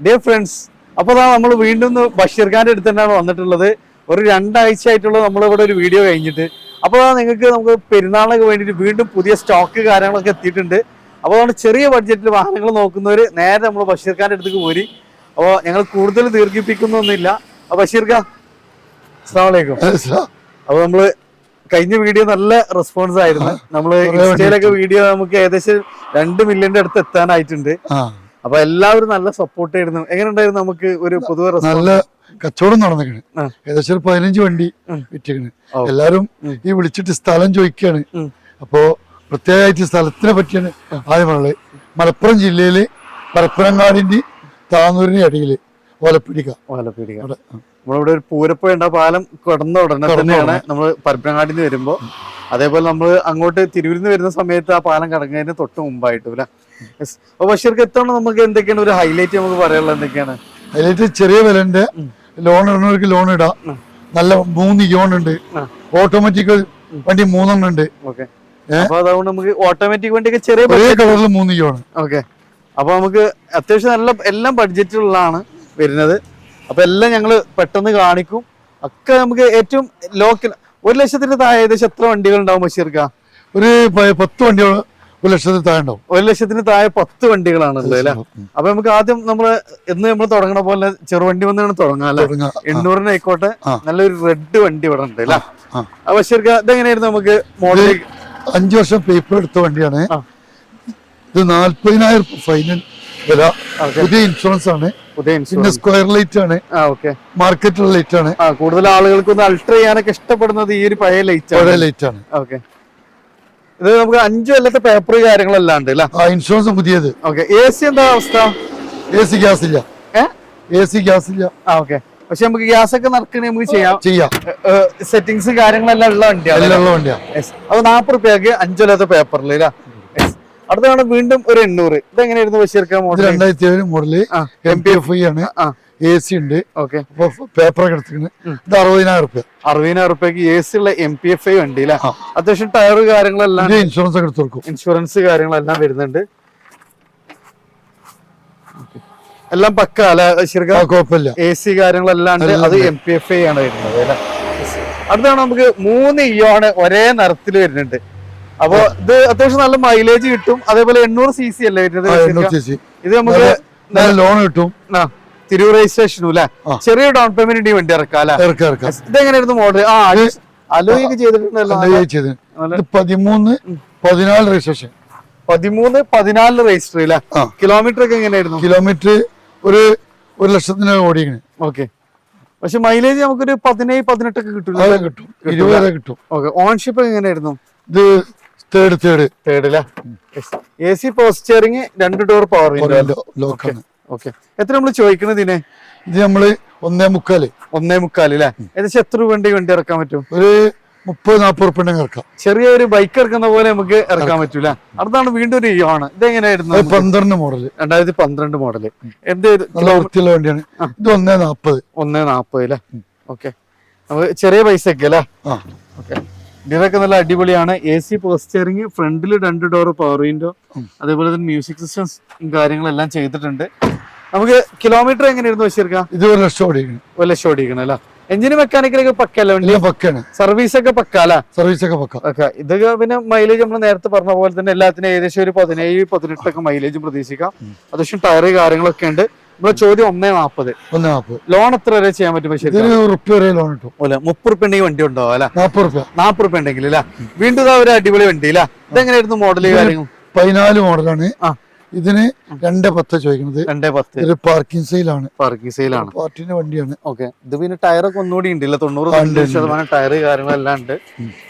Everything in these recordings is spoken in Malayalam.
ഡിയർ ഫ്രണ്ട്സ്, അപ്പോൾ നമ്മൾ വീണ്ടും ബഷീർ ഖാന്റെ അടുത്ത് തന്നെയാണ് വന്നിട്ടുള്ളത്. ഒരു 2 ആഴ്ച ആയിട്ടുള്ള നമ്മളിവിടെ ഒരു വീഡിയോ കഴിഞ്ഞിട്ട്. അപ്പോൾ നമുക്ക് പെരുന്നാളിനൊക്കെ വേണ്ടിയിട്ട് വീണ്ടും പുതിയ സ്റ്റോക്ക് കാര്യങ്ങളൊക്കെ എത്തിയിട്ടുണ്ട്. അപ്പോൾ അതുകൊണ്ട് ചെറിയ ബഡ്ജറ്റിൽ വാഹനങ്ങൾ നോക്കുന്നവർ നേരെ നമ്മൾ ബഷീർ ഖാന്റെ അടുത്തേക്ക് പോരി. അപ്പോൾ ഞങ്ങൾ കൂടുതൽ ദീർഘിപ്പിക്കുന്നൊന്നുമില്ല. അപ്പോൾ ബഷീർ ഖാൻ, അസ്സലാമു അലൈക്കും. അപ്പോൾ നമ്മള് കഴിഞ്ഞ വീഡിയോ നല്ല റെസ്പോൺസ് ആയിരുന്നു. നമ്മള് ഇൻസ്റ്റയിലൊക്കെ വീഡിയോ നമുക്ക് ഏകദേശം 2 മില്യന്റെ അടുത്ത് എത്താനായിട്ടുണ്ട്. അപ്പൊ എല്ലാവരും നല്ല സപ്പോർട്ട് ആയിരുന്നു. എങ്ങനെ ഉണ്ടായിരുന്നു? നമുക്ക് ഒരു പൊതുവെ നല്ല കച്ചവടം നടന്നിക്കണ്. ഏകദേശം 15 വണ്ടി വിറ്റിക്കണ്. എല്ലാരും ഈ വിളിച്ചിട്ട് സ്ഥലം ചോദിക്കാണ്. അപ്പോ പ്രത്യേകമായിട്ട് സ്ഥലത്തിനെ പറ്റിയാണ് ആദ്യം പറയുന്നത്. മലപ്പുറം ജില്ലയില് പരപ്പനങ്ങാടിന്റെ താന്നൂരിന്റെ ഇടയില് ഓലപ്പീടിക. നമ്മളിവിടെ ഒരു പൂരപ്പുഴ ഉണ്ട്. ആ പാലം കടന്ന ഉടനെ തന്നെയാണ് നമ്മൾ പരപ്പനങ്ങാടിന്ന് വരുമ്പോ. അതേപോലെ നമ്മൾ അങ്ങോട്ട് തിരൂരിന്ന് വരുന്ന സമയത്ത് ആ പാലം കടങ്ങുന്നതിന് തൊട്ട് മുമ്പായിട്ടും അല്ലെ. അപ്പൊ ബഷീർക്ക് എത്തണം നമുക്ക് എന്തൊക്കെയാണ് ഒരു ഹൈലൈറ്റ് നമുക്ക് പറയാനുള്ളത്? എന്തൊക്കെയാണ് ഹൈലൈറ്റ്? ചെറിയ വിലന്റെ ലോൺ ഇടുന്നവർക്ക് ലോൺ ഇടാം. നല്ല 3 യോൺ ഉണ്ട്. ഓട്ടോമാറ്റിക് വണ്ടി 3 ഉണ്ട്. ഓക്കെ. അപ്പൊ അതുകൊണ്ട് നമുക്ക് ഓട്ടോമാറ്റിക് വണ്ടിയൊക്കെ ചെറിയ കളറിൽ 3 യോൺ. ഓക്കെ. അപ്പൊ നമുക്ക് അത്യാവശ്യം നല്ല എല്ലാം ബഡ്ജറ്റിലുള്ളതാണ് വരുന്നത്. അപ്പൊ എല്ലാം ഞങ്ങള് പെട്ടെന്ന് കാണിക്കും. ഒക്കെ നമുക്ക് ഏറ്റവും ലോക്കൽ 1 ലക്ഷത്തിന് താഴെ ഏകദേശം എത്ര വണ്ടികൾ ഉണ്ടാവും ബഷീർക്ക? ഒരു 10 വണ്ടികൾ 1 ലക്ഷത്തിന് താഴെ ഉണ്ടാവും. 1 ലക്ഷത്തിന് താഴെ 10 വണ്ടികളാണല്ലോ അല്ലെ. അപ്പൊ നമുക്ക് ആദ്യം നമ്മൾ തുടങ്ങണ പോലെ ചെറുവണ്ടി വന്നാണ് തുടങ്ങാം. 800 ആയിക്കോട്ടെ. നല്ലൊരു റെഡ് വണ്ടി ഇവിടെ ഉണ്ട് അല്ലെ. ബഷീർക്ക, ഇതെങ്ങനെയായിരുന്നു നമുക്ക് മോഡൽ? 5 വർഷം പേപ്പർ എടുത്ത വണ്ടിയാണ് ഇത്. 40,000 ഫൈനൽ വില. പുതിയ ഇൻഷുറൻസ് ആണ്. പിന്നെ സ്ക്വയർ ലൈറ്റ് ആണ്. മാർക്കറ്റ് ലൈറ്റ് ആണ്. കൂടുതൽ ആളുകൾക്ക് ഒന്ന് അൾട്ടർ ചെയ്യാനൊക്കെ ഇഷ്ടപ്പെടുന്നത് ഈ ഒരു പഴയ ലൈറ്റ് ആണ്. ഓക്കെ. ഇത് നമുക്ക് 5 കൊല്ലത്തെ പേപ്പർ കാര്യങ്ങളെല്ലാം ഉണ്ട് അല്ലേ? ഇൻഷുറൻസ് പുതിയത്. ഓക്കെ. എ സി എന്താ അവസ്ഥ? AC ഗ്യാസ് ഇല്ല. AC ഗ്യാസ് ഇല്ല. ഓക്കെ. പക്ഷെ നമുക്ക് ഗ്യാസ് ഒക്കെ നടക്കണേ നമുക്ക് ചെയ്യാം. സെറ്റിംഗ്സ് കാര്യങ്ങളെല്ലാം ഉള്ള വണ്ടിയാണ്. അത് 40 രൂപയ്ക്ക് 5 കൊല്ലത്തെ പേപ്പറിൽ അല്ലേ. അടുത്താണ് വീണ്ടും ഒരു 800. ഇതെങ്ങനെയായിരുന്നു ബഷീർക്ക മോഡൽ? 2007 മോഡല്. MPFI ആണ്. AC ഉണ്ട്. ഓക്കെ. പേപ്പർ ഒക്കെ എടുത്തിട്ടുണ്ട്. ഇത് 60,000 രൂപ. 60,000 രൂപയ്ക്ക് AC ഉള്ള MPFI വണ്ടി അല്ലേ. അത്യാവശ്യം ടയർ കാര്യങ്ങളെല്ലാം ഇൻഷുറൻസ് ഒക്കെ എടുത്തു കൊടുക്കും. ഇൻഷുറൻസ് കാര്യങ്ങളെല്ലാം വരുന്നുണ്ട്. എല്ലാം പക്ക അല്ലെ ബഷീർക്ക? കുഴപ്പമില്ല. AC കാര്യങ്ങളെല്ലാം ഉണ്ട്. അത് MPFI ആണ് വരുന്നത് അല്ലെ. അടുത്താണ് നമുക്ക് 3 ഇയോണ് ഒരേ നിറത്തിൽ വരുന്നുണ്ട്. അപ്പൊ ഇത് അത്യാവശ്യം നല്ല മൈലേജ് കിട്ടും. അതേപോലെ 800cc അല്ലേ വരുന്നത്? ഇത് നമുക്ക് ലോൺ കിട്ടും. തിരൂർ രജിസ്ട്രേഷനും അല്ലെ. ചെറിയ ഡൗൺ പേയ്മെന്റ് വണ്ടി ഇറക്കാം അല്ലെ. ഇതെങ്ങനെയായിരുന്നു മോഡൽ? അലോയൊക്കെ ചെയ്തിട്ടുണ്ടല്ലോ. 13, 14 രജിസ്ട്രേഷൻ. 13, 14 രജിസ്റ്റർ അല്ലെ. കിലോമീറ്റർ ഒക്കെ എങ്ങനെയായിരുന്നു? കിലോമീറ്റർ ഒരു 1 ലക്ഷത്തിന് ഓടിക്കണേ. ഓക്കെ. പക്ഷെ മൈലേജ് നമുക്കൊരു 17, 18 ഒക്കെ കിട്ടും. 20 വരെ കിട്ടും. ഓക്കെ. ഓൺഷിപ്പ് എങ്ങനെയായിരുന്നു? ഇത് തേർഡ് അല്ലേ. AC പോസ്റ്ററിങ് 2 door power window. Okay. എത്ര നമ്മൾ ചോദിക്കുന്നത് ഇതിനെ? ഇത് നമ്മള് 1.25 അല്ലേ. ഏകദേശം എത്ര രൂപ വണ്ടി ഇറക്കാൻ പറ്റും? ഒരു 30-40 റുപ്യ ഇറക്കാം. ചെറിയൊരു ബൈക്ക് ഇറക്കുന്ന പോലെ നമുക്ക് ഇറക്കാൻ പറ്റൂല. അടുത്താണ് വീണ്ടും ഒരു ഇയോണ്. ഇതെങ്ങനെയായിരുന്നു? 12 മോഡല്. 2012 മോഡല്. എന്ത് വണ്ടിയാണ് ഇത്? 1.40 അല്ലേ. ഓക്കെ. ചെറിയ പൈസ ഒക്കെ അല്ലേ. ഓക്കെ. ഇതൊക്കെ നല്ല അടിപൊളിയാണ്. AC പോസ്റ്ററിങ്, ഫ്രണ്ടിൽ 2 ഡോർ പവർ വിൻഡോ, അതേപോലെ തന്നെ മ്യൂസിക് സിസ്റ്റംസ് കാര്യങ്ങളെല്ലാം ചെയ്തിട്ടുണ്ട്. നമുക്ക് കിലോമീറ്റർ എങ്ങനെയായിരുന്നു ബഷീർക്ക? ഇത് 1 ലക്ഷം ഓടിക്കണം. 1 ലക്ഷം ഓടിക്കണം അല്ല. എഞ്ചിന് മെക്കാനിക്കലൊക്കെ പക്കല്ല വണ്ടി? പക്കാണ്. സർവീസ് ഒക്കെ പക്ക അല്ല. സർവീസ് ഒക്കെ പക്ക. ഓക്കെ. ഇതൊക്കെ പിന്നെ മൈലേജ് നമ്മൾ നേരത്തെ പറഞ്ഞ പോലെ തന്നെ എല്ലാത്തിനും ഏകദേശം ഒരു 17, 18 ഒക്കെ മൈലേജ് പ്രതീക്ഷിക്കാം. അത്യാവശ്യം ടയർ കാര്യങ്ങളൊക്കെ ഉണ്ട്. നമ്മുടെ ചോദ്യം 1.40. ലോൺ എത്ര വരെ ചെയ്യാൻ പറ്റും? ₹1 വരെ ലോൺ കിട്ടും. 30 രൂപ ഉണ്ടെങ്കിൽ വണ്ടി ഉണ്ടാവും അല്ലെ. 40 രൂപ ഉണ്ടെങ്കിൽ അല്ലെ. വീണ്ടും ഒരു അടിപൊളി വണ്ടി അല്ലെ. ഇതെങ്ങനെയായിരുന്നു മോഡല് കാര്യങ്ങൾ? 14 മോഡലാണ്. ഇതിന് 2.10 ചോദിക്കുന്നത്. 2.10. പാർക്കിംഗ് സെയിലാണ്. പാർട്ടിന്റെ വണ്ടിയാണ്. ഓക്കെ. ഇത് പിന്നെ ടയറൊക്കെ ഒന്നുകൂടി ഉണ്ടല്ല. 90% ടയർ കാര്യങ്ങളെല്ലാം ഉണ്ട്.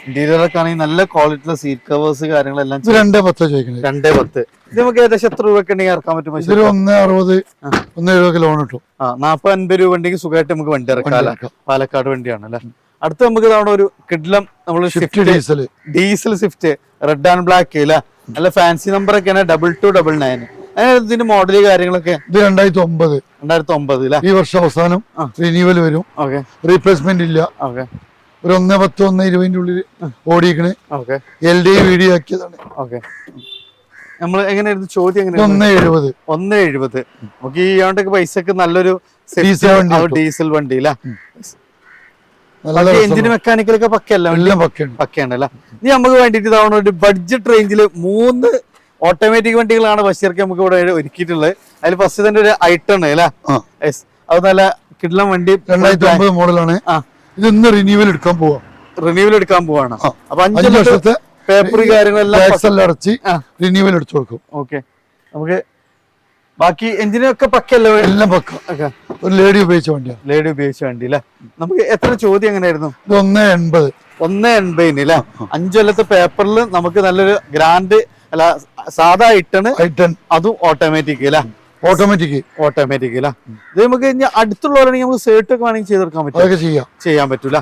ഇന്റീരിയറൊക്കെ ആണെങ്കിൽ നല്ല ക്വാളിറ്റിയുള്ള സീറ്റ് കവേഴ്സ് കാര്യങ്ങളെല്ലാം. 2.10 ചോദിക്കുന്നത്. 2.10. ഇത് നമുക്ക് ഏകദേശം എത്ര രൂപ ഉണ്ടെങ്കിൽ ഇറക്കാൻ പറ്റും? 1.60, 1.70 ലോൺ കിട്ടും. 40-50 രൂപ ഉണ്ടെങ്കിൽ സുഖമായിട്ട് നമുക്ക് വണ്ടി ഇറക്കാം. പാലക്കാട് വണ്ടിയാണ് അല്ലെ. അടുത്ത് നമുക്ക് ഇതാണ് ഒരു കിഡ്ലം diesel Swift, red and black അല്ലെ. നല്ല ഫാൻസി നമ്പർ ഒക്കെയാണ്. 2299. ഇതിന്റെ മോഡല് കാര്യങ്ങളൊക്കെ? ഇത് 2009 അല്ലെ. ഈ വർഷം അവസാനം റിന്യൂവൽ വരും. റീപ്ലേസ്മെന്റ് ഇല്ല. ഒരു 1.10, 1.20 ഉള്ളിൽ ഓടിക്കണേ. LD video ആക്കിയതാണ്. നമ്മൾ എങ്ങനെയായിരുന്നു ചോദ്യം ഇത് എങ്ങനെയായിരുന്നു? 1.70. 1.70. നമുക്ക് ഈ ആണ്ടൊക്കെ പൈസക്ക് നല്ലൊരു ഡീസൽ വണ്ടി അല്ലേ? എഞ്ചിന് മെക്കാനിക്കലൊക്കെ പക്കല്ല, എല്ലാം പക്കയാണ്. പക്കയാണല്ലേ? ഇനി നമുക്ക് വേണ്ടിയിട്ട് ഇതാവണ ഒരു ബഡ്ജറ്റ് റേഞ്ചിൽ 3 ഓട്ടോമാറ്റിക് വണ്ടികളാണ് ബഷീർക്ക് നമുക്ക് ഇവിടെ ഒരുക്കിയിട്ടുള്ളത്. അതിൽ ഫസ്റ്റ് തന്നെ ഒരു ഐട്ടൺ അല്ലേ? അത് നല്ല കിടിലൻ വണ്ടി, 2009 മോഡലാണ്. ഇത് ഇന്ന് റിന്യൂവൽ എടുക്കാൻ പോവാം. റിന്യൂവൽ എടുക്കാൻ പോവാണ്. അപ്പൊ 5 വർഷത്തെ പേപ്പർ കാര്യങ്ങളെല്ലാം അടച്ച് റിന്യൂവൽ എടുത്തു കൊടുക്കും. ഓക്കെ, നമുക്ക് ബാക്കി എഞ്ചിനൊക്കെ പക്കല്ലേ? എല്ലാം പക്ക. ഒരു ലേഡി ഉപയോഗിച്ച വണ്ടിയാണ്. ലേഡി ഉപയോഗിച്ച വണ്ടി അല്ലേ? നമുക്ക് എത്ര ചോദ്യം എങ്ങനെയായിരുന്നു? ഇത് 1.80. 1.80 അല്ലേ? 5 കൊല്ലത്തെ പേപ്പറിൽ നമുക്ക് നല്ലൊരു ഗ്രാൻഡ് അല്ല സാധാ ഐട്ടൺ, അതും ഓട്ടോമാറ്റിക് അല്ലേ? ഓട്ടോമാറ്റിക് അല്ലേ? ഇത് നമുക്ക് ഇനി അടുത്തുള്ളവരാണെങ്കിൽ നമുക്ക് സേർട്ട് ഒക്കെ വേണമെങ്കിൽ ചെയ്തെടുക്കാൻ പറ്റും, ചെയ്യാൻ പറ്റൂല.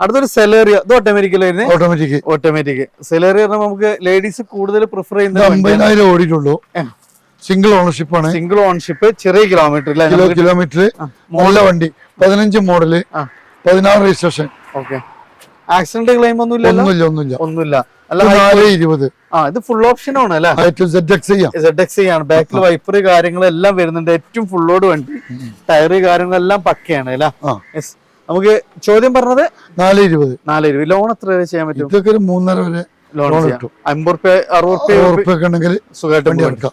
അടുത്തൊരു സെലേറിയ, ഇത് ഓട്ടോമാറ്റിക് സെലേറിയ നമുക്ക് ലേഡീസ് കൂടുതൽ പ്രിഫർ ചെയ്യുന്നത് 50,000 ഓടിയിട്ടുള്ളൂ. സിംഗിൾ ഓണർഷിപ്പ് ആണ്. സിംഗിൾ ഓണർഷിപ്പ്, ചെറിയ കിലോമീറ്റർ നല്ല വണ്ടി. 15 model, 16 registration. Okay, accident claim ഒന്നുമില്ല. അല്ല 4.20. ഇത് ഫുൾ ഓപ്ഷൻ ആണ് അല്ലേ? ZX ആണ്. ബാക്കിൽ വൈപ്പർ കാര്യങ്ങളെല്ലാം വരുന്നുണ്ട്. ഏറ്റവും ഫുൾ ലോഡ് വണ്ടി, ടയറ് കാര്യങ്ങളെല്ലാം പക്കയാണ് അല്ലേ? നമുക്ക് ചോദ്യം പറഞ്ഞത് 4.20. ലോൺ എത്ര വരെ ചെയ്യാൻ പറ്റും? ഇതൊക്കെ ഒരു 3.5 വരെ ലോൺ ചെയ്യാം. 50-60 സുഖമായിട്ട്.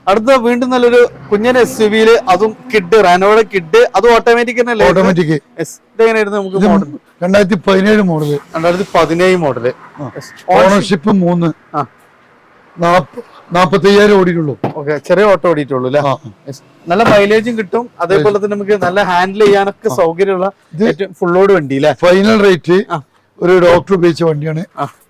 അടുത്ത വീണ്ടും നല്ലൊരു കുഞ്ഞൻ SUV-ല്, അതും കിഡ്, റെനോയുടെ കിഡ്, അതും ഓട്ടോമാറ്റിക് തന്നെ. ഇതെങ്ങനെയായിരുന്നു നമുക്ക്? 2017 മോഡല്. 2017 മോഡല്. ഓണർഷിപ്പ് 3. 45,000 ഓടിയിട്ടുള്ളൂ. ഓക്കെ, ചെറിയ ഓട്ടോ ഓടിയിട്ടുള്ളൂ അല്ലേ? നല്ല മൈലേജും കിട്ടും, അതേപോലെ തന്നെ നമുക്ക് നല്ല ഹാൻഡിൽ ചെയ്യാനൊക്കെ സൗകര്യമുള്ള ഫുൾ ലോഡ് വണ്ടി അല്ലേ? ഫൈനൽ റേറ്റ് ഒരു ഡോക്ടർ ഉപയോഗിച്ച വണ്ടിയാണ്.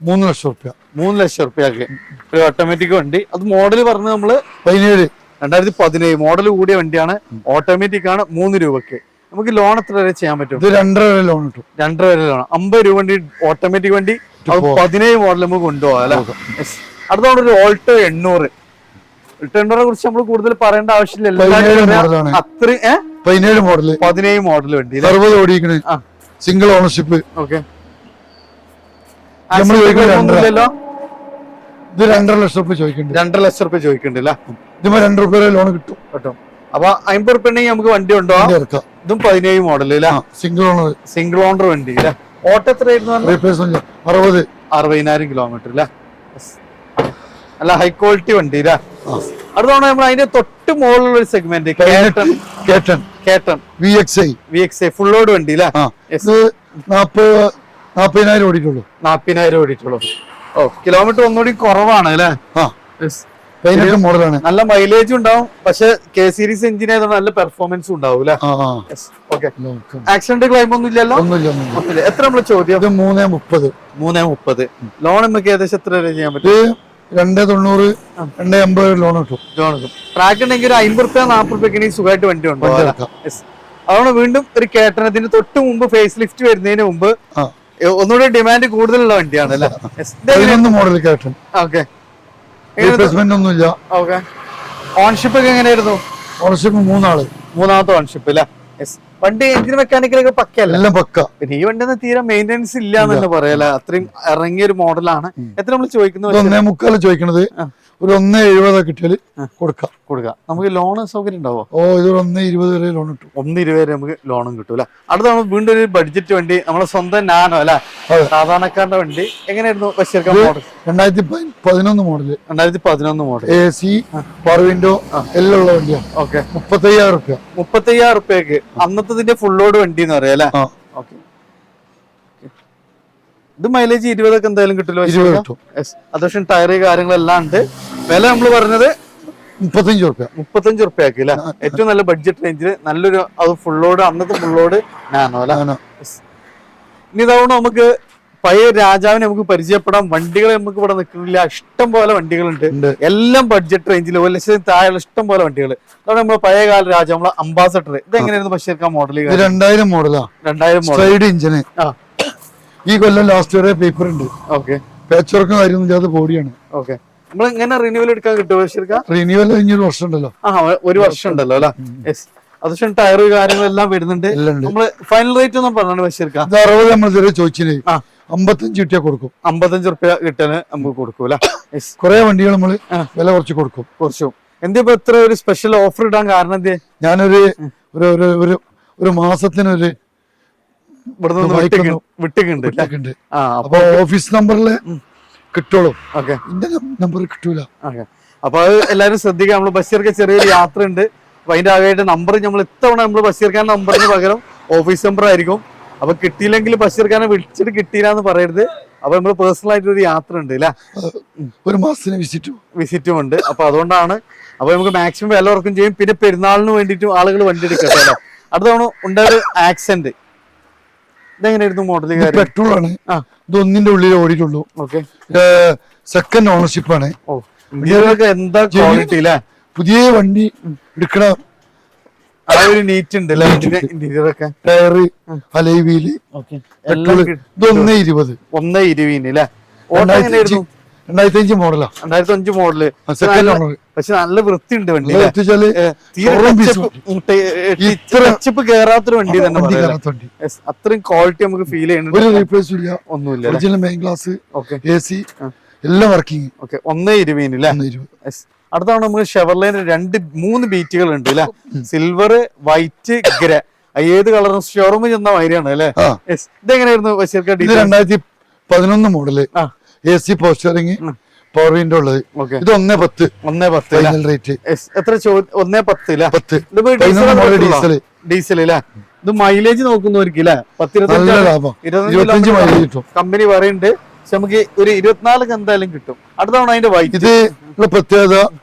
3 ലക്ഷം റുപ്യ. 3 ലക്ഷം റുപ്യക്ക് ഒരു ഓട്ടോമാറ്റിക് വണ്ടി. അത് മോഡൽ പറഞ്ഞ് നമ്മള് 2017 മോഡൽ കൂടിയ വണ്ടിയാണ്. ഓട്ടോമാറ്റിക് ആണ്. 3 രൂപക്ക് നമുക്ക് ലോൺ എത്ര വരെ ചെയ്യാൻ പറ്റും? 2.5 വരെ ലോൺ കിട്ടും. 2.5 വരെ ലോൺ. 50 രൂപ വണ്ടി, ഓട്ടോമാറ്റിക് വണ്ടി, 17 മോഡൽ നമുക്ക് കൊണ്ടുപോകാം അല്ലെ? അടുത്താണ് ഒരു ഓൾട്ടോ 800. ഓൾട്ടോ കുറിച്ച് നമ്മൾ കൂടുതൽ പറയേണ്ട ആവശ്യമില്ല. 17 മോഡൽ വണ്ടി, 60 ഓടിക്കണേ, സിംഗിൾ ഓണർഷിപ്പ്. ഓക്കെ, ഇത് 2.5 ലക്ഷം റുപ്യ ചോദിക്കുന്നുണ്ട്. 2.5 ലക്ഷം റുപ്യ ചോദിക്കുന്നുണ്ടല്ലേ? ഇതുമ്പോ 2 റുപ്യ വരെ ലോൺ കിട്ടും. അപ്പൊ 50 റുപ്യ ഉണ്ടെങ്കിൽ നമുക്ക് വണ്ടി ഉണ്ടോ? ഇതും 17 മോഡൽ അല്ലേ? സിംഗിൾ ഓണർ വണ്ടി അല്ലേ? ഓട്ടോ എത്രയായിരുന്നു? 60,000 കിലോമീറ്റർ അല്ലേ? അല്ല, ഹൈ ക്വാളിറ്റി വണ്ടി അല്ലേ? അടുത്താണ് നമ്മൾ അതിന്റെ തൊട്ട് മുകളിലുള്ള ഒരു സെഗ്മെന്റ്, കേട്ടൺ VXI ഫുൾ ലോഡ് വണ്ടി അല്ലേ? 40,000 ഓടിയിട്ടുള്ളൂ. 40,000 ഓടിയിട്ടുള്ളൂ. ഓ, കിലോമീറ്റർ ഒന്നുകൂടി കുറവാണ് അല്ലേ? മോഡലാണ്. നല്ല മൈലേജും ഉണ്ടാവും, പക്ഷെ K സീരീസ് എഞ്ചിൻ ആയതുകൊണ്ട് നല്ല പെർഫോമൻസും ഉണ്ടാവും അല്ലേ? ആക്സിഡന്റ് ക്ലെയിം ഒന്നും ഇല്ലല്ലോ? എത്ര നമ്മള് ചോദ്യം? 3.30. ലോൺ നമുക്ക് ഏകദേശം എത്ര വരെ ചെയ്യാൻ പറ്റും? 2.90, 2.80 ലോൺ കിട്ടും. ട്രാക്ക് ഉണ്ടെങ്കിൽ 50 റുപ്യ 40 റുപ്യക്ക് സുഖമായിട്ട് വണ്ടി ഉണ്ടോ? അതുകൊണ്ട് വീണ്ടും ഒരു കേട്ടണത്തിന് തൊട്ട് മുമ്പ് ഫേസ് ലിഫ്റ്റ് വരുന്നതിന് മുമ്പ് ഒന്നുകൂടി ഡിമാൻഡ് കൂടുതലുള്ള വണ്ടിയാണ് അല്ലേ? മോഡൽ കേട്ടൺ. ഓക്കെ, ഓൺഷിപ്പ് ഒക്കെ എങ്ങനെയായിരുന്നു? ഓൺഷിപ്പ് 3 ആള്. മൂന്നാമത്തെ ഓൺഷിപ്പ് അല്ലേ? വണ്ടി എഞ്ചിൻ മെക്കാനിക്കലൊക്കെ പക്കല്ല? എല്ലാം പക്ക. പിന്നെ ഈ വണ്ടി തീരെ മെയിൻ്റെനൻസ് ഇല്ല എന്നല്ല പറയല്ലേ? അത്രയും ഇറങ്ങിയ ഒരു മോഡലാണ്. എത്ര നമ്മൾ ചോദിക്കുന്നത്? 1.75 ചോദിക്കണത്. ഒരു 1.70 കിട്ടിയാൽ കൊടുക്കാം. നമുക്ക് ലോൺ സൗകര്യം ഉണ്ടാവോ? ഇത് 1.20 വരെ ലോൺ കിട്ടും. 1.20 വരെ നമുക്ക് ലോണും കിട്ടും അല്ലെ? അടുത്ത നമ്മൾ വീണ്ടും ഒരു ബഡ്ജറ്റ് വണ്ടി, നമ്മളെ സ്വന്തം നാനോ അല്ലെ? സാധാരണക്കാരന്റെ വണ്ടി. എങ്ങനെയായിരുന്നു ബഷീർക്ക് model? 2011 model. 2011 model. AC, power window എല്ലാം ഉള്ള വണ്ടിയാണ്. ഓക്കെ, 35,000 റുപ്യ. 35,000 റുപ്യക്ക് അന്നത്തെ ഫുൾ ലോഡ് വണ്ടി എന്ന് പറയാം അല്ലെ? ഓക്കെ, ഇത് മൈലേജ് 20 ഒക്കെ എന്തായാലും കിട്ടില്ല. അത്യാവശ്യം ടയറ് കാര്യങ്ങളെല്ലാം ഉണ്ട്. വില നമ്മൾ പറഞ്ഞത് 35 റുപ്യക്ക് അല്ലെ? ഏറ്റവും നല്ല ബഡ്ജറ്റ് റേഞ്ചിൽ നല്ലൊരു, അത് ഫുൾ ലോഡ്, അന്നത്തെ ഫുൾ ലോഡ് നാനോ അല്ലെ? ഇനി ഇതാവുകൊണ്ട് നമുക്ക് പഴയ രാജാവിനെ നമുക്ക് പരിചയപ്പെടാം. വണ്ടികൾ നമുക്ക് ഇവിടെ നിൽക്കുന്നില്ല, ഇഷ്ടം പോലെ വണ്ടികളുണ്ട്. എല്ലാം ബഡ്ജറ്റ് റേഞ്ചിൽ 1 ലക്ഷത്തിന് താഴെയുള്ള ഇഷ്ടം പോലെ വണ്ടികൾ. അതുകൊണ്ട് നമ്മള് പഴയ കാല രാജ, നമ്മളെ അംബാസഡർ, ഇത് എങ്ങനെയായിരുന്നു ബഷീർക്ക് മോഡൽ? 2000 മോഡലാ. 2000 മോഡൽ ഇഞ്ചിന്. ഈ കൊല്ലം ലാസ്റ്റ് വരെ പേപ്പർ ഉണ്ട്. ഓക്കെ, പാച്ച് വർക്കും കാര്യമൊന്നും ബോഡിയാണ്. ഓക്കെ, നമ്മൾ എങ്ങനെ റിന്യൂവൽ എടുക്കാൻ കിട്ടുമോ ബഷീർക്ക്? റിന്യൂവൽ 1 വർഷം ഉണ്ടല്ലോ. 1 വർഷം ഉണ്ടല്ലോ അല്ലെ? അത്യാവശ്യം ടയറ് കാര്യങ്ങളെല്ലാം വരുന്നുണ്ട്. നമ്മള് ഫൈനൽ റേറ്റ് ഒന്നും പറഞ്ഞു ബഷീർക്ക്? 60 നമ്മൾ ചോദിച്ചില്ലേ? 55 കിട്ടിയാൽ കൊടുക്കും. 55 റുപ്യ കിട്ടാൻ നമുക്ക് കൊടുക്കൂല. കുറെ വണ്ടികൾ നമ്മള് വില കുറച്ച് കൊടുക്കും. കുറച്ചും എന്താ ഇപ്പൊ ഇത്ര ഒരു സ്പെഷ്യൽ ഓഫർ ഇടാൻ കാരണം എന്തേ? ഞാനൊരു ഒരു മാസത്തിനൊരു വിട്ടിട്ടുണ്ട്. അപ്പൊ ഓഫീസ് നമ്പറില് കിട്ടുള്ളൂ, എന്റെ നമ്പർ കിട്ടൂല. അപ്പൊ അത് എല്ലാരും ശ്രദ്ധിക്കുക. നമ്മള് ബഷീർക്ക് ചെറിയൊരു യാത്ര ഉണ്ട്. അപ്പൊ അതിന്റെ ആകെയായിട്ട് നമ്പർ നമ്മൾ ഇത്തവണ നമ്മള് ബഷീർഖാൻ നമ്പറിന് പകരം ഓഫീസ് നമ്പർ ആയിരിക്കും. അപ്പൊ കിട്ടിയില്ലെങ്കിൽ ബഷീർഖാനെ വിളിച്ചിട്ട് കിട്ടിയില്ല എന്ന് പറയരുത്. അപ്പൊ നമ്മള് പേഴ്സണൽ ആയിട്ട് ഒരു യാത്ര ഉണ്ട് അല്ലെ, ഒരു മാസത്തിന് വിസിറ്റും ഉണ്ട്. അപ്പൊ അതുകൊണ്ടാണ്. അപ്പൊ നമുക്ക് മാക്സിമം വില ഉറക്കും ചെയ്യും. പിന്നെ പെരുന്നാളിന് വേണ്ടിയിട്ടും ആളുകൾ വണ്ടി എടുക്കട്ടെ അല്ലെ. അടുത്തവണ ഉണ്ടായൊരു ആക്സെന്റ് ഇതെങ്ങനെയായിരുന്നു മോഡൽ? പെട്രോൾ ആണ്, ഇത് ഒന്നിന്റെ ഉള്ളിൽ ഓടിയിട്ടുള്ളൂ. സെക്കൻഡ് ഓണർഷിപ്പ് ആണ്. എന്താ ക്വാളിറ്റി അല്ലെ, പുതിയ വണ്ടി എടുക്കണ ആ ഒരു നീറ്റ് ഉണ്ട് ഇന്റീരിയർ ഒക്കെ. Tyre, alloy wheel, petrol. ഇത് 1.20 അല്ലെ. ഓട്ടോ എങ്ങനെയായിരുന്നു? 2005 മോഡലാ. 2005 മോഡല്. Second owner. പക്ഷെ നല്ല വൃത്തിയുണ്ട് വണ്ടി. ടച്ചപ്പ് കേറാത്തൊരു വണ്ടി തന്നെ. അത്രയും ക്വാളിറ്റി നമുക്ക് ഫീൽ ചെയ്യുന്നുണ്ട്. ഒരു റീപ്ലേസ് ഇല്ല, ഒന്നുമില്ല. ഒറിജിനൽ മെയിൻ ഗ്ലാസ്, AC എല്ലാം വർക്കിംഗ്. 1.20 അടുത്താണ് നമുക്ക് ഷെവർലേന് 2-3 ബീറ്റുകൾ ഉണ്ട് അല്ലെ. Silver, white, grey. ഏത് കളറും ഷോറൂമിൽ ചെന്ന മാതിരിയാണ് അല്ലെ. ഇതെങ്ങനെയായിരുന്നു ബഷീർക്ക? 2011 മോഡല്, AC പോസ്റ്ററിങ്, പവർ വിൻഡോ ഉള്ളത്. ഇത് 1.10 റേറ്റ്. എത്ര? 1.10 ഡീസൽ അല്ലെ. ഇത് മൈലേജ് നോക്കുന്നവർക്ക് അല്ലെ 10-25 മൈലേജ് കിട്ടും കമ്പനി പറയുന്നുണ്ട്. പക്ഷെ നമുക്ക് ഒരു 24 എന്തായാലും കിട്ടും. അടുത്തവണ അതിന്റെ വൈറ്റ്. ഇത് പ്രത്യേകത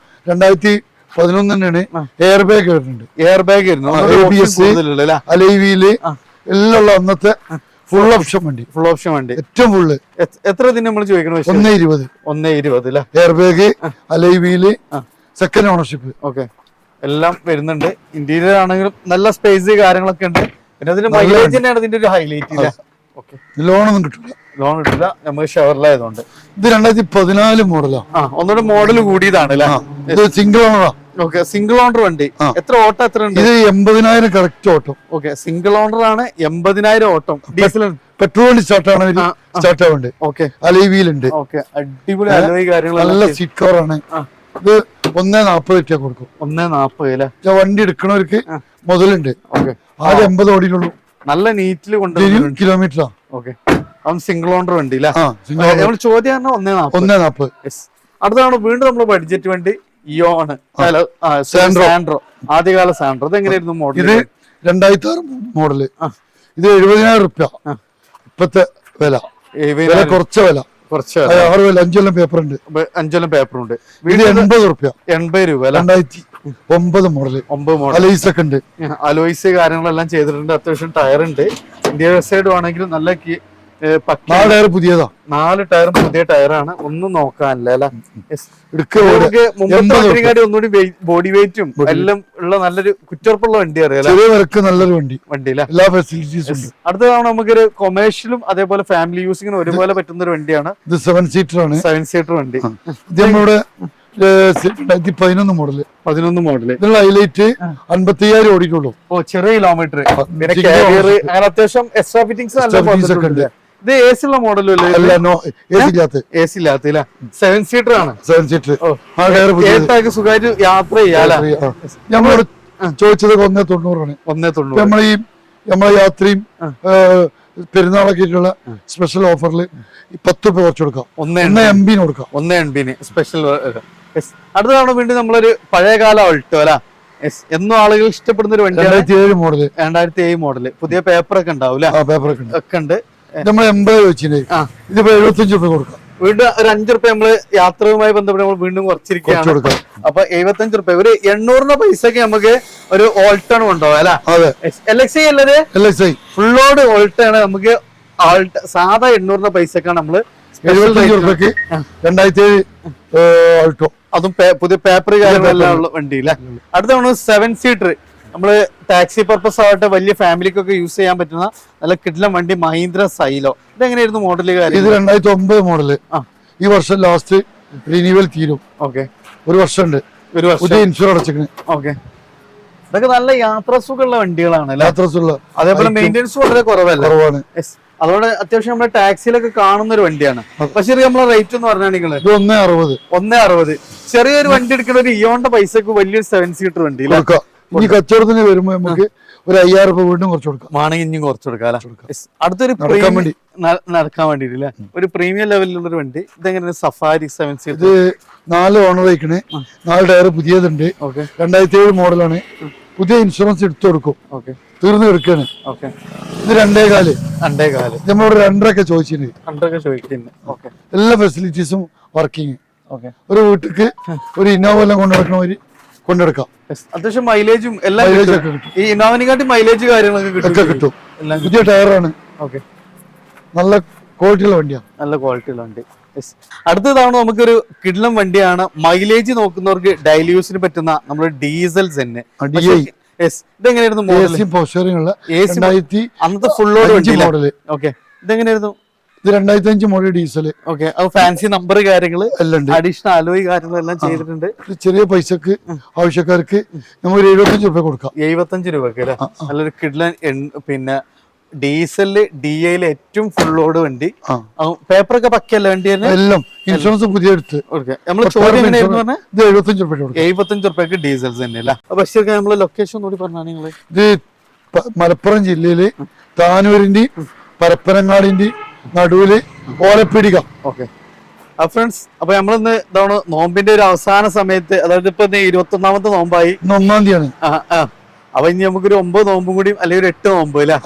2011 തന്നെയാണ്. എയർ ബാഗ് വരുന്നുണ്ട്. എയർ ബാഗ് അലോയ് വീല് എല്ലാം ഉള്ള അന്നത്തെ ഫുൾ ഓപ്ഷൻ വണ്ടി. ഏറ്റവും ഫുള്ള്. എത്ര ഇതിന് നമ്മൾ ചോദിക്കണം? 1.20 air bag, alloy wheel, second ownership. എല്ലാം വരുന്നുണ്ട്. ഇന്റീരിയർ ആണെങ്കിലും നല്ല സ്പേസ് കാര്യങ്ങളൊക്കെ ഉണ്ട്. പിന്നെ അതിന്റെ മൈലേജ് തന്നെയാണ് ഇതിന്റെ ഒരു ഹൈലൈറ്റ്. ലോണൊന്നും കിട്ടില്ല. നമുക്ക് ഷെവർലായതുകൊണ്ട്. ഇത് 2014 മോഡലാ. ഒന്നുകൂടെ മോഡൽ കൂടിയതാണ്. ഇത് സിംഗിൾ ഓണറാ. സിംഗിൾ ഓണർ വണ്ടി. എത്ര ഓട്ടം എത്ര ഉണ്ട്? ഇത് 80,000 കറക്റ്റ് ഓട്ടം. സിംഗിൾ ഓണർ ആണ്. 80,000 ഓട്ടം. ഡീസൽ പെട്രോൾ വണ്ടി സ്റ്റാർട്ട് ആവുന്നുണ്ട്. അലോയ് വീൽ ഉണ്ട്. അടിപൊളി അലോയ് കാര്യങ്ങൾ. നല്ല സീറ്റ് കവർ ആണ്. ഇത് 1.40 കിട്ടിയാ കൊടുക്കും. 1.40 വണ്ടി എടുക്കണവർക്ക് മുതലുണ്ട്. ആകെ 80 ഓടിയിട്ടുള്ളൂ. നല്ല നീറ്റിൽ കൊണ്ട് കിലോമീറ്ററാ. സിംഗിൾ ഓണർ വണ്ടി ചോദ്യം 1.40. അടുത്താണ് വീണ്ടും നമ്മള് ബഡ്ജറ്റ് വണ്ടി ഇയോണ്. സാൻഡ്രോ, ആദ്യകാല സാൻഡ്രോ. ഇത് എങ്ങനെയായിരുന്നു മോഡൽ? ഇത് 2006 മോഡല്. ഇത് 70,000 റുപ്യ ഇപ്പത്തെ വില. കുറച്ച വില. 6 കൊല്ലം 5 കൊല്ലം പേപ്പർ ഉണ്ട്. 5 കൊല്ലം പേപ്പർ ഉണ്ട്. ഇത് 80 റുപ്യ. 80 രൂപ. 2009 മോഡല്. അലോയ്സ് ഒക്കെ ഉണ്ട്. അലോയ്സ് കാര്യങ്ങളെല്ലാം ചെയ്തിട്ടുണ്ട്. അത്യാവശ്യം ടയർ ഉണ്ട്. ഇന്റീരിയർ സൈഡ് ആണെങ്കിലും നല്ല 4 ടയർ പുതിയതാ. 4 ടയറും പുതിയ ടയറാണ്. ഒന്നും നോക്കാനില്ല. ഒന്നുകൂടി ബോഡി വെയിറ്റും എല്ലാം ഉള്ള നല്ലൊരു കുറ്റപ്പുള്ള വണ്ടി അറിയാം. നല്ലൊരു വണ്ടി. എല്ലാ ഫെസിലിറ്റീസും. അടുത്തതാണ് നമുക്കൊരു കൊമേഴ്ഷ്യലും അതേപോലെ ഫാമിലി യൂസിങ്ങിനും ഒരുപോലെ പറ്റുന്ന ഒരു വണ്ടിയാണ്. ഇത് 7 സീറ്റർ ആണ്. 7 സീറ്റർ വണ്ടി. ഇത് നമ്മുടെ 2011 മോഡല്. ഇതിനുള്ള ഹൈലൈറ്റ് 55,000 ഓടിയിട്ടുള്ളൂ. ചെറിയ കിലോമീറ്റർ. അത്യാവശ്യം എക്സ്ട്രാ ഫിറ്റിംഗ്സ് ഒക്കെ ഉണ്ട്. ഇത് AC ഉള്ള മോഡലും AC ഇല്ലാത്ത 7 സീറ്റർ ആണ്. 7 സീറ്റർ സുഖമായിട്ട് യാത്ര ചെയ്യാലോ. നമ്മളോട് ചോദിച്ചത് 1.90 ആണ്. 1.90. നമ്മളെ യാത്രയും പെരുന്നാളൊക്കെ ആയിട്ടുള്ള സ്പെഷ്യൽ ഓഫറിൽ 10 രൂപ കുറച്ച് കൊടുക്കാം. 1.80 കൊടുക്കാം. 1.80 സ്പെഷ്യൽ. അടുത്തതാണ് വീണ്ടും നമ്മളൊരു പഴയകാല ഓൾട്ടോ അല്ല. എന്നും ആളുകൾ ഇഷ്ടപ്പെടുന്ന ഒരു വണ്ടി. 2007 മോഡല്. പുതിയ പേപ്പർ ഒക്കെ ഉണ്ടാവും. ഒക്കെ ഉണ്ട്. നമ്മൾ 80 വെച്ചിട്ട് ഇതിപ്പോ 75 രൂപ കൊടുക്കാം. വീണ്ടും ഒരു 5 രൂപ നമ്മള് യാത്രയുമായി ബന്ധപ്പെട്ട് നമ്മൾ വീണ്ടും കുറച്ചിരിക്കുകയാണ്. അപ്പൊ 75 രൂപ ഒരു 800 പൈസക്ക് നമുക്ക് ഒരു ഓൾട്ടാണ് കൊണ്ടുപോകാം അല്ലെ. LXi അല്ലേ? LXi ഫുള്ളോട് ഓൾട്ടാണ്. നമുക്ക് സാധാ 800 പൈസക്കാണ് നമ്മള് 75 രൂപക്ക് 2007 ഓൾട്ടോ. അതും പുതിയ പേപ്പർ കാര്യങ്ങളെല്ലാം ഉള്ള വണ്ടി അല്ലെ. അടുത്താണ് 7 സീറ്റർ. നമ്മള് ടാക്സി പർപ്പസ് ആവട്ടെ വലിയ ഫാമിലിക്കൊക്കെ യൂസ് ചെയ്യാൻ പറ്റുന്ന നല്ല കിടിലൻ വണ്ടി മഹീന്ദ്ര സൈലോ. ഇതെങ്ങനെയായിരുന്നു മോഡല് കാര്യം? ഇത് 2009 മോഡല്. ഈ വർഷം ലാസ്റ്റ് റിന്യൂവൽ തീരും. ഒരു വർഷം ഉണ്ട്. പുതിയ ഇൻഷുറൻസ് അടച്ചിരിക്കുന്നത്. ഇതൊക്കെ നല്ല യാത്രാസുഖമുള്ള വണ്ടികളാണ്. യാത്രാസുഖമുള്ള. അതേപോലെ മെയിൻ്റെനൻസ് വളരെ കുറവാണ്. അതുകൊണ്ട് അത്യാവശ്യം നമ്മുടെ ടാക്സിയിലൊക്കെ കാണുന്ന ഒരു വണ്ടിയാണ്. പക്ഷേ നമ്മളെ റേറ്റ് എന്ന് പറഞ്ഞാൽ നിങ്ങള് ഇത് 1.60. 1.60. ചെറിയൊരു വണ്ടി എടുക്കുന്ന ഒരു ഇയോന്റെ പൈസക്ക് വലിയൊരു 7 സീറ്റർ വണ്ടി ഇനി കച്ചവടത്തിന് വരുമ്പോ നമുക്ക് ഒരു 5,000 രൂപ വീണ്ടും കുറച്ച് കൊടുക്കാം. മാണെങ്കിൽ ഇനിയും കുറച്ച് കൊടുക്കാം അല്ലെ. അടുത്തൊരു നടക്കാൻ വേണ്ടിട്ടില്ലേ ഒരു പ്രീമിയം ലെവലിലുള്ള ഒരു വണ്ടി. ഇതെങ്ങനെ സഫാരി 7 സീറ്റർ. ഇത് 4 ഓണർ ആയിക്കണേ, 4 ടയർ പുതിയതുണ്ട്, 2007 മോഡലാണ്. പുതിയ ഇൻഷുറൻസ് എടുത്തു കൊടുക്കും, തീർന്നു എടുക്കാണ്. ഇത് 2.25. നമ്മളോട് 2.5 ചോദിച്ചിട്ടുണ്ട്. എല്ലാ ഫെസിലിറ്റീസും വർക്കിംഗ്. ഒരു വീട്ടിക്ക് ഒരു ഇന്നോവ എല്ലാം കൊണ്ടുനടക്കണവര് കൊണ്ടെടുക്കാം. അത്യാവശ്യം മൈലേജും എല്ലാം ഈ ഇന്നോവനെക്കാട്ടി മൈലേജ് കാര്യങ്ങളൊക്കെ കിട്ടും. പുതിയ ടയറാണ്, നല്ല ക്വാളിറ്റിയുള്ള വണ്ടിയാണ്. നല്ല ക്വാളിറ്റിയുള്ള വണ്ടി. അടുത്ത തവണ നമുക്കൊരു കിഡ്ലം വണ്ടിയാണ്. മൈലേജ് നോക്കുന്നവർക്ക് ഡെയിലി യൂസിന് പറ്റുന്ന നമ്മുടെ ഡീസൽ സെന്നെ. ഇതെങ്ങനെയായിരുന്നു അന്നത്തെ ഫുൾ ലോഡ് വണ്ടി? ഓക്കെ, ഇതെങ്ങനെയായിരുന്നു? ഇത് 2005 മോഡൽ ഡീസൽ. ഓക്കെ, അത് ഫാൻസി നമ്പർ കാര്യങ്ങള് അഡീഷണൽ അലോയ് കാര്യങ്ങളെല്ലാം ചെയ്തിട്ടുണ്ട്. ചെറിയ പൈസക്ക് ആവശ്യക്കാർക്ക് നമ്മൾ 75 രൂപ കൊടുക്കാം. 75 രൂപക്ക് അല്ലെ. നല്ലൊരു കിഡ്ലൻ പിന്നെ ഡീസലില് DIയില് ഏറ്റവും ഫുൾ ലോഡ് വണ്ടി. പേപ്പറൊക്കെ പക്കല്ല വണ്ടി തന്നെ. എല്ലാം ഇൻഷുറൻസ് പുതിയ എടുത്ത് നമ്മള് ചോദ്യം എങ്ങനെയായിരുന്നു പറഞ്ഞാൽ 75 രൂപ 75 രൂപയ്ക്ക് ഡീസൽ തന്നെ അല്ല. പക്ഷേ നമ്മള് ലൊക്കേഷൻ കൂടി പറഞ്ഞാൽ നിങ്ങള് ഇത് മലപ്പുറം ജില്ലയില് താനൂരിന്റെ പരപ്പനങ്ങാടിന്റെ നടുവില് ഓലപ്പിടിക. ഓക്കെ ഫ്രണ്ട്സ്, അപ്പൊ നമ്മളിന്ന് ഇതാണ് നോമ്പിന്റെ ഒരു അവസാന സമയത്ത്, അതായത് ഇപ്പൊ 21ാമത്തെ നോമ്പായി, 1-ാം തീയതിയാണ്. അപ്പൊ ഇനി നമുക്കൊരു 9 നോമ്പും കൂടി അല്ലെങ്കിൽ ഒരു 8 നോമ്പ് അല്ലേ.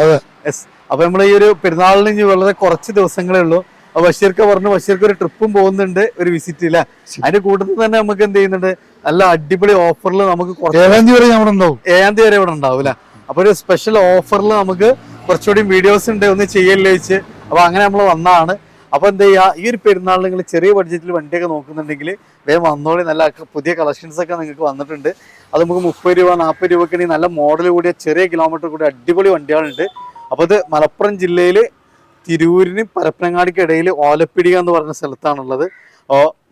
അപ്പൊ നമ്മൾ ഈ ഒരു പെരുന്നാളിന് ഇനി വളരെ കുറച്ച് ദിവസങ്ങളേ ഉള്ളൂ. അപ്പൊ ബഷീർക്ക് പറഞ്ഞു, ബഷീർക്ക് ഒരു ട്രിപ്പും പോകുന്നുണ്ട്, ഒരു വിസിറ്റ് ഇല്ല. അതിന്റെ കൂട്ടത്തിൽ തന്നെ നമുക്ക് എന്ത് ചെയ്യുന്നുണ്ട്, നല്ല അടിപൊളി ഓഫറിൽ നമുക്ക് 7ാം തീയതി വരെ അവിടെ ഉണ്ടാവും. 7ാം തീയതി വരെ ഇവിടെ ഉണ്ടാവും അല്ലെ. അപ്പൊ ഒരു സ്പെഷ്യൽ ഓഫറിൽ നമുക്ക് കുറച്ചുകൂടി വീഡിയോസ് ഉണ്ട്, ഒന്ന് ചെയ്യല്ലേ വെച്ച്. അപ്പൊ അങ്ങനെ നമ്മൾ വന്നതാണ്. അപ്പൊ എന്താ ചെയ്യാ, ഈ ഒരു പെരുന്നാളിൽ നിങ്ങൾ ചെറിയ ബഡ്ജറ്റിൽ വണ്ടിയൊക്കെ നോക്കുന്നുണ്ടെങ്കിൽ വേഗം വന്നോളി. നല്ല പുതിയ കളക്ഷൻസ് ഒക്കെ നിങ്ങൾക്ക് വന്നിട്ടുണ്ട്. അത് നമുക്ക് 30 രൂപ 40 രൂപയ്ക്ക് നല്ല മോഡൽ കൂടിയ ചെറിയ കിലോമീറ്റർ കൂടിയ അടിപൊളി വണ്ടികളുണ്ട്. അപ്പൊ ഇത് മലപ്പുറം ജില്ലയില് തിരൂരിനും പരപ്പനങ്ങാടിക്ക് ഇടയിൽ ഓലപ്പിടിക എന്ന് പറഞ്ഞ സ്ഥലത്താണുള്ളത്.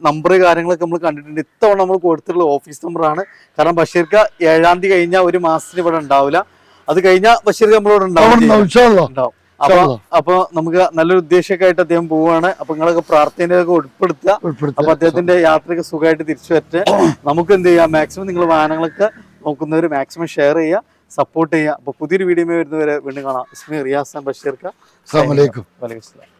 നമ്പർ കാര്യങ്ങളൊക്കെ നമ്മൾ കണ്ടിട്ടുണ്ട്. ഇത്തവണ നമ്മൾ കൊടുത്തിട്ടുള്ള ഓഫീസ് നമ്പറാണ്. കാരണം ബഷീർക്ക് 7ാം തീയതി കഴിഞ്ഞാൽ ഒരു മാസത്തിന് ഇവിടെ ഉണ്ടാവില്ല. അത് കഴിഞ്ഞാൽ ബഷീർക്ക് നമ്മളിവിടെ ഉണ്ടാവും. അപ്പൊ നമുക്ക് നല്ലൊരു ഉദ്ദേശമൊക്കെ ആയിട്ട് അദ്ദേഹം പോവുകയാണ്. അപ്പൊ നിങ്ങളൊക്കെ പ്രാർത്ഥനയൊക്കെ ഉൾപ്പെടുത്തുക. അപ്പൊ അദ്ദേഹത്തിന്റെ യാത്രയൊക്കെ സുഖമായിട്ട് തിരിച്ചു വരട്ടെ. നമുക്ക് എന്ത് ചെയ്യാം, മാക്സിമം നിങ്ങൾ വാഹനങ്ങളൊക്കെ നോക്കുന്നവർ മാക്സിമം ഷെയർ ചെയ്യുക, സപ്പോർട്ട് ചെയ്യുക. അപ്പൊ പുതിയൊരു വീഡിയോ വരുന്നവരെ വീണ്ടും കാണാം. ഇസ്മി റിയാസ് ബഷീർക്ക്. അസ്സലാമു അലൈക്കും. വലൈക്കും.